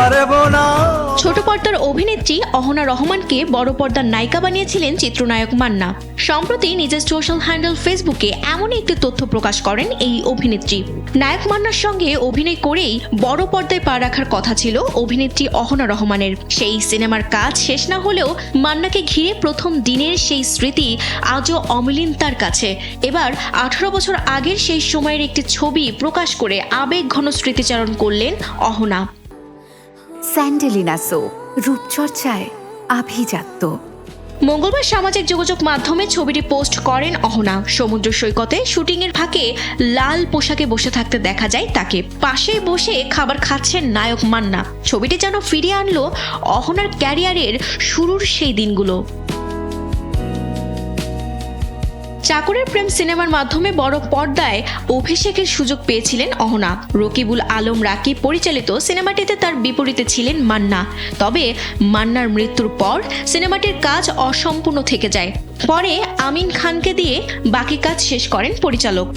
পারবো না। ছোট পর্দার অভিনেত্রী অহনা রহমানকে বড় পর্দার নায়িকা বানিয়েছিলেন চিত্রনায়ক মান্না। সম্প্রতি নিজের সোশ্যাল হ্যান্ডেল ফেসবুকে এমনই একটি তথ্য প্রকাশ করেন এই অভিনেত্রী। নায়ক মান্নার সঙ্গে অভিনয় করেই বড় পর্দায় পা রাখার কথা ছিল অভিনেত্রী অহনা রহমানের। সেই সিনেমার কাজ শেষ না হলেও মান্নাকে ঘিরে প্রথম দিনের সেই স্মৃতি আজও অমিলিন তার কাছে। এবার 18 বছর আগের সেই সময়ের একটি ছবি প্রকাশ করে আবেগ ঘন স্মৃতিচারণ করলেন অহনা। স্যান্ডেলিনা সো, রূপচর্চায় আভিজাত্য। মঙ্গলবার সামাজিক যোগাযোগ মাধ্যমে ছবিটি পোস্ট করেন অহনা। সমুদ্র সৈকতে শুটিংয়ের ফাঁকে লাল পোশাকে বসে থাকতে দেখা যায় তাকে। পাশেই বসে খাবার খাচ্ছেন নায়ক মান্না। ছবিটি যেন ফিরিয়ে আনলো অহনার ক্যারিয়ারের শুরুর সেই দিনগুলো। চাকরের প্রেম সিনেমার মাধ্যমে বড় পর্দায় অভিষেকের সুযোগ পেয়েছিলেন অহনা। রকিবুল আলম রাকিব পরিচালিত সিনেমাটিতে তার বিপরীতে ছিলেন মান্না। তবে মান্নার মৃত্যুর পর সিনেমাটির কাজ অসম্পূর্ণ থেকে যায়। পরে আমিন খানকে দিয়ে বাকি কাজ শেষ করেন পরিচালক।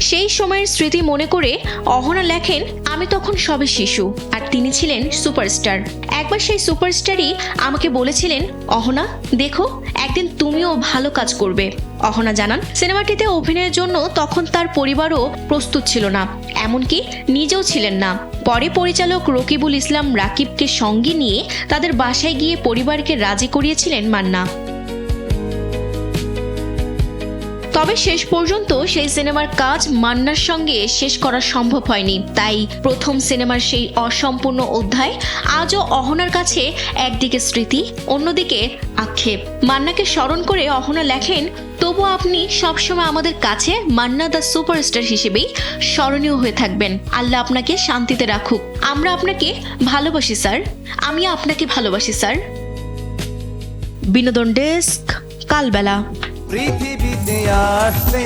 সেই সময়ের স্মৃতি মনে করে অহনা লেখেন, আমি তখন সবে শিশু আর তিনি ছিলেন সুপারস্টার। একবার সেই সুপারস্টারই আমাকে বলেছিলেন, অহনা দেখো একদিন তুমিও ভালো কাজ করবে। অহনা জানান, সিনেমাটিতে অভিনয়ের জন্য তখন তার পরিবারও প্রস্তুত ছিল না, এমনকি নিজেও ছিলেন না। পরে পরিচালক রকিবুল ইসলাম রাকিবকে সঙ্গে নিয়ে তাদের বাসায় গিয়ে পরিবারকে রাজি করিয়েছিলেন মান্না। তবে শেষ পর্যন্ত সেই সিনেমার কাজ মান্নার সঙ্গে শেষ করা সম্ভব হয়নি। তাই প্রথম সিনেমার সেই অসম্পূর্ণ অধ্যায় আজও অহনার কাছে একদিকে স্মৃতি, অন্যদিকে আক্ষেপ। মান্নাকে স্মরণ করে অহনা লেখেন, তবু আপনি সবসময় আমাদের কাছে মান্না দ্য সুপারস্টার হিসেবেই স্মরণীয় হয়ে থাকবেন। আল্লাহ আপনাকে শান্তিতে রাখুক। আমরা আপনাকে ভালোবাসি স্যার। আমি আপনাকে ভালোবাসি স্যার। বিনোদন ডেস্ক, কালবেলা। পৃথিবীতে আসলে